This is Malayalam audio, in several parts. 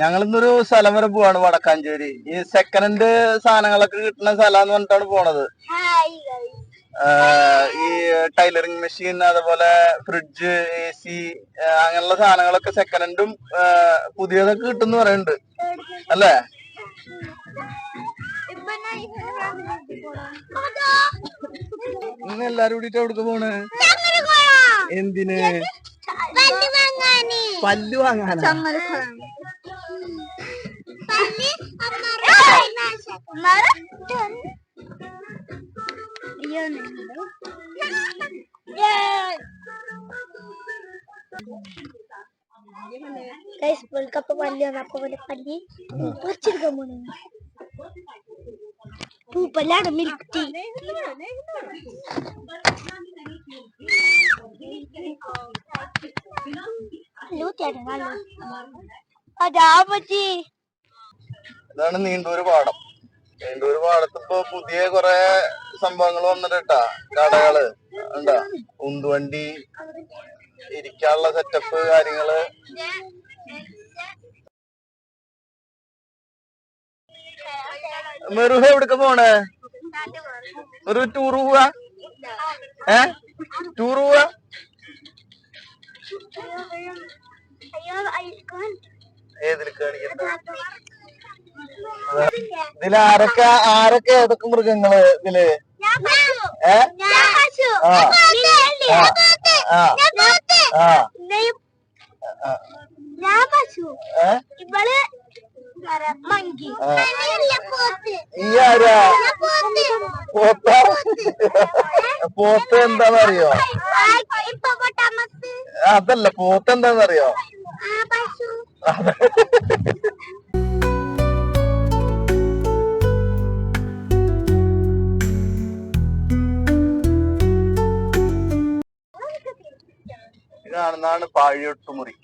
ഞങ്ങളിന്നൊരു സ്ഥലം വരെ പോവാണ്, വടക്കാഞ്ചേരി. ഈ സെക്കൻഡ് ഹാൻഡ് സാധനങ്ങളൊക്കെ കിട്ടുന്ന സ്ഥലം പറഞ്ഞിട്ടാണ് പോണത്. ഈ ടൈലറിംഗ് മെഷീൻ, അതുപോലെ ഫ്രിഡ്ജ്, AC, അങ്ങനെയുള്ള സാധനങ്ങളൊക്കെ സെക്കൻഡ് ഹാൻഡും പുതിയതൊക്കെ കിട്ടുന്ന പറയുന്നുണ്ട് അല്ലേ? ഇന്ന് എല്ലാരും കൂടിട്ട് എവിടേക്ക് പോണ്? എന്തിന്? പല്ല് വാങ്ങാനാ? പൂപ്പല്ലാണ് മിൽക്ക് ടീ. ഇതാണ് നീണ്ടൂര് പാടം. നീണ്ടൂര് പാടത്ത് ഇപ്പൊ പുതിയ കൊറേ സംഭവങ്ങൾ വന്നിട്ടാ. കടകള് ഉണ്ടാ, ഉന്തുവണ്ടി, ഇരിക്കാനുള്ള സെറ്റപ്പ് കാര്യങ്ങള്. മെറുഹ എവിടേക്ക് പോണേ? ഒരു ടൂർ പോവാ? ടൂർ പോവാ? ഏതിൽ കാണിക്കണ്ട? ഇതില് ആരൊക്കെ ഏതൊക്കെ മൃഗങ്ങള് ഇതില്? പോത്ത് എന്താന്നറിയോ? അതല്ല, പോത്ത് എന്താന്നറിയോ? കാണുന്നതാണ് പാഴിയോട്ടുമുറി.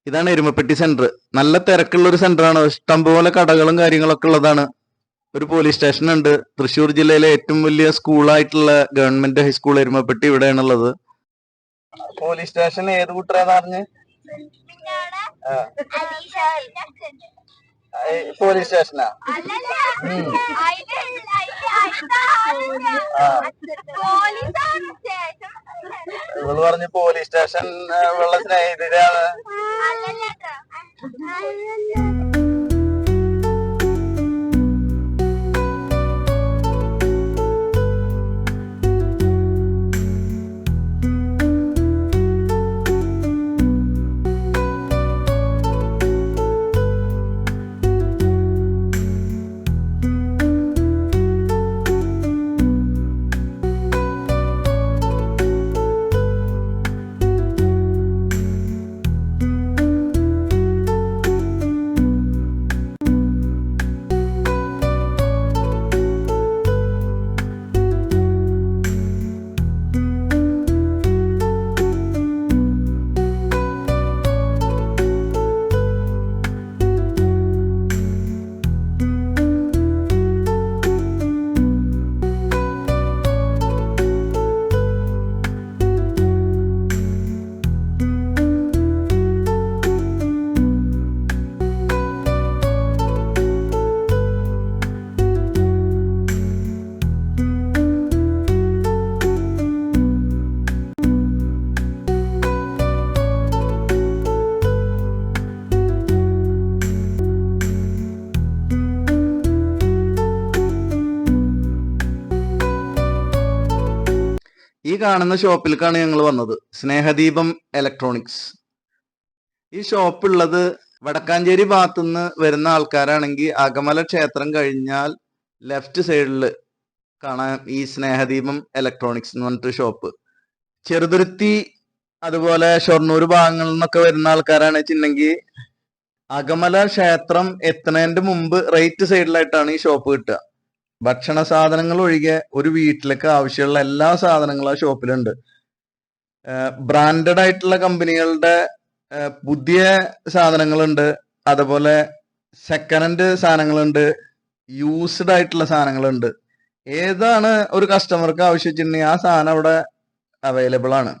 ഇതാണ് എരുമപ്പെട്ടി സെന്റർ. നല്ല തിരക്കുള്ള ഒരു സെന്ററാണ്. ഇഷ്ടംപോലെ കടകളും കാര്യങ്ങളൊക്കെ ഉള്ളതാണ്. ഒരു പോലീസ് സ്റ്റേഷൻ ഉണ്ട്. തൃശ്ശൂർ ജില്ലയിലെ ഏറ്റവും വലിയ സ്കൂളായിട്ടുള്ള ഗവൺമെന്റ് ഹൈസ്കൂൾ എരുമപ്പെട്ടി ഇവിടെയാണുള്ളത്. പോലീസ് സ്റ്റേഷൻ ഏത് കൂട്ടരാന്ന് പറഞ്ഞ്? പോലീസ് സ്റ്റേഷനാ? ഇവള് പറഞ്ഞ് പോലീസ് സ്റ്റേഷൻ ഉള്ള സ്നേഹിതരാണ്. ഈ കാണുന്ന ഷോപ്പിലേക്കാണ് ഞങ്ങൾ വന്നത്. സ്നേഹദീപം ഇലക്ട്രോണിക്സ്. ഈ ഷോപ്പ് ഉള്ളത് വടക്കാഞ്ചേരി ഭാഗത്തുനിന്ന് വരുന്ന ആൾക്കാരാണെങ്കിൽ അകമല ക്ഷേത്രം കഴിഞ്ഞാൽ ലെഫ്റ്റ് സൈഡിൽ കാണാം ഈ സ്നേഹദീപം ഇലക്ട്രോണിക്സ് എന്ന് പറഞ്ഞിട്ട് ഷോപ്പ്. ചെറുതുരുത്തി അതുപോലെ ഷൊർണൂർ ഭാഗങ്ങളിൽ നിന്നൊക്കെ വരുന്ന ആൾക്കാരാണ് വെച്ചിട്ടുണ്ടെങ്കിൽ അകമല ക്ഷേത്രം എത്തുന്നതിന്റെ മുമ്പ് റൈറ്റ് സൈഡിലായിട്ടാണ് ഈ ഷോപ്പ് കിട്ടുക. ഭക്ഷണ സാധനങ്ങൾ ഒഴികെ ഒരു വീട്ടിലേക്ക് ആവശ്യമുള്ള എല്ലാ സാധനങ്ങളും ആ ഷോപ്പിലുണ്ട്. ബ്രാൻഡഡ് ആയിട്ടുള്ള കമ്പനികളുടെ പുതിയ സാധനങ്ങളുണ്ട്, അതുപോലെ സെക്കൻഡ് ഹാൻഡ് സാധനങ്ങളുണ്ട്, യൂസ്ഡ് ആയിട്ടുള്ള സാധനങ്ങളുണ്ട്. ഏതാണ് ഒരു കസ്റ്റമർക്ക് ആവശ്യിച്ചിട്ടുണ്ടെങ്കിൽ ആ സാധനം അവിടെ അവൈലബിൾ ആണ്.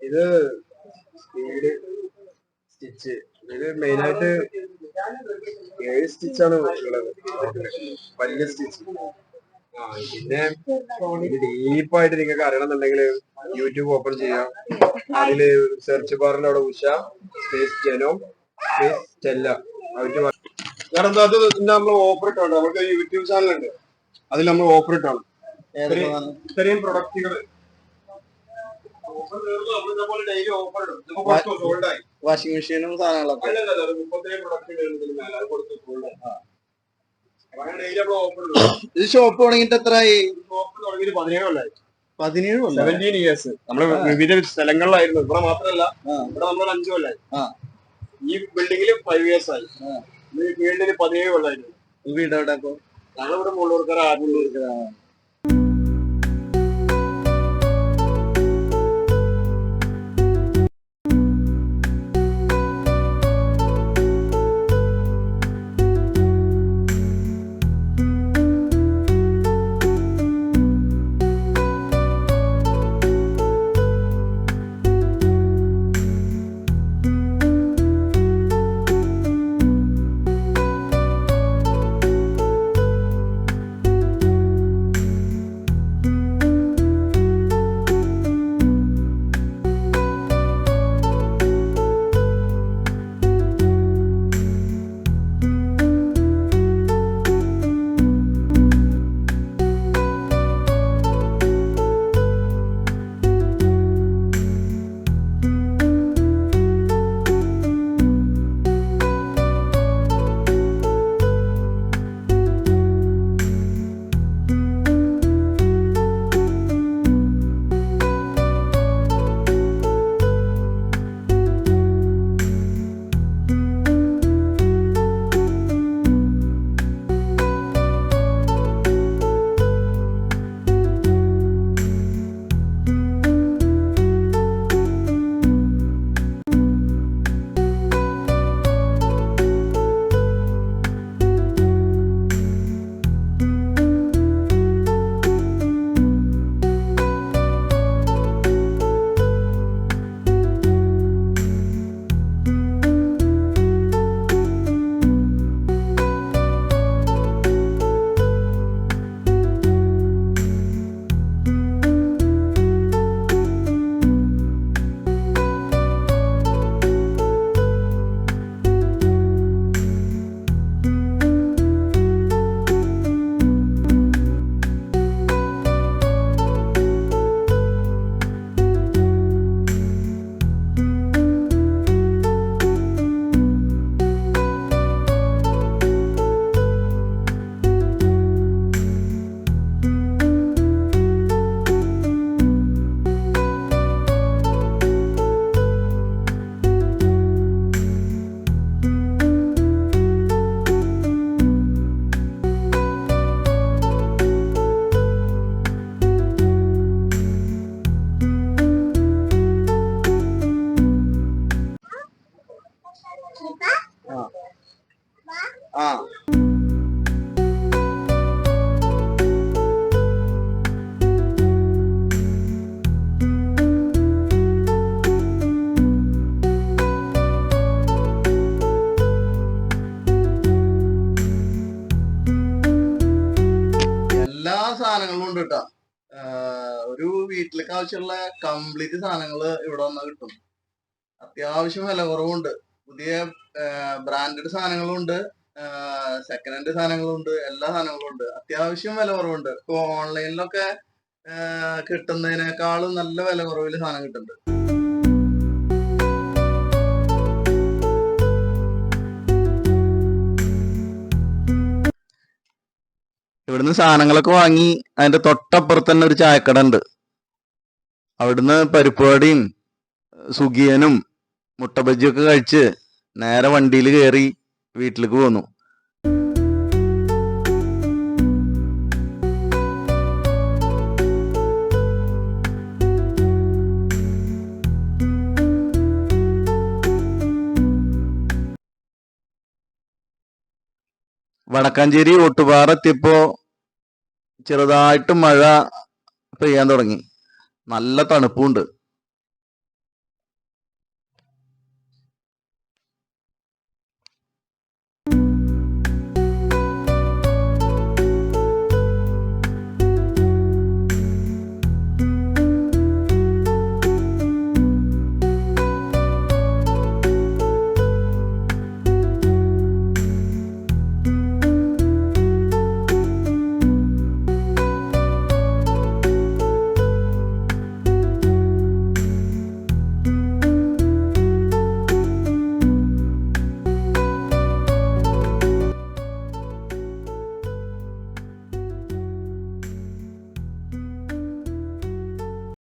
ഇത് സ്പീഡ് സ്റ്റിച്ച് ഇത് മെയിനായിട്ട് 7 സ്റ്റിച്ചാണ് ഉള്ളത്. വലിയ സ്റ്റിച്ച്. പിന്നെ ഡീപ്പായിട്ട് നിങ്ങൾക്ക് അറിയണമെന്നുണ്ടെങ്കിൽ യൂട്യൂബ് ഓപ്പൺ ചെയ്യാം. അതില് സെർച്ച് ബാറിൽ അവിടെ ഉഷ സ്പേസ് ജനോ സ്പേസ് സ്റ്റെല്ല കാരണം അത് നമ്മൾ ഓഫർ ഇട്ടാണ്. നമുക്ക് യൂട്യൂബ് ചാനലുണ്ട്, അതിൽ നമ്മൾ ഓഫർ ഇട്ടാണ് ഇത്രയും പ്രൊഡക്റ്റുകൾ ഡെയിലി ഓഫർ ഇടും. സോൾഡായി വാഷിംഗ് മെഷീനും സാധനങ്ങളൊക്കെ 33 പ്രൊഡക്റ്റുകൾ കൊടുത്ത് സോൾഡായി. ഡെയിലി നമ്മൾ ഓഫർ ഇടും. ഇത് ഷോപ്പ് തുടങ്ങിയിട്ട് എത്രയായി? ഷോപ്പ് തുടങ്ങിയിട്ട് 17 കൊല്ലായി. 17 ഇയേഴ്സ്. നമ്മള് വിവിധ സ്ഥലങ്ങളിലായിരുന്നു. ഇവിടെ മാത്രമല്ല, ഇവിടെ നമ്മൾ 5 കൊല്ലായി. ഈ ബിൽഡിംഗിൽ 5 ഇയേഴ്സ് ആയി. ഈ ഫീൽഡിൽ 17 കൊല്ലായിരുന്നു. ഈ വീട് എവിടെ? അപ്പൊ ഞങ്ങളിവിടെ മുള്ളൂർക്കര ആദ്യം. സാധനങ്ങളും ഉണ്ട് കേട്ടോ. ഒരു വീട്ടിലേക്ക് ആവശ്യമുള്ള കംപ്ലീറ്റ് സാധനങ്ങള് ഇവിടെ വന്നാൽ കിട്ടും. അത്യാവശ്യം വില കുറവുണ്ട്. പുതിയ ബ്രാൻഡഡ് സാധനങ്ങളും ഉണ്ട്, സെക്കൻഡ് ഹാൻഡ് സാധനങ്ങളും ഉണ്ട്, എല്ലാ സാധനങ്ങളും ഉണ്ട്. അത്യാവശ്യം വില കുറവുണ്ട്. ഇപ്പൊ ഓൺലൈനിലൊക്കെ കിട്ടുന്നതിനേക്കാളും നല്ല വില കുറവിൽ സാധനം കിട്ടുന്നുണ്ട്. ഇവിടുന്ന് സാധനങ്ങളൊക്കെ വാങ്ങി അതിന്റെ തൊട്ടപ്പുറത്ത് തന്നെ ഒരു ചായക്കട ഉണ്ട്. അവിടുന്ന് പരിപ്പുവടയും സുഖിയനും മുട്ട ബജിയൊക്കെ കഴിച്ച് നേരെ വണ്ടിയിൽ കയറി വീട്ടിലേക്ക് പോന്നു. വടക്കാഞ്ചേരി ഓട്ടുപാറ എത്തിയപ്പോ ചെറുതായിട്ട് മഴ പെയ്യാൻ തുടങ്ങി. നല്ല തണുപ്പുണ്ട്.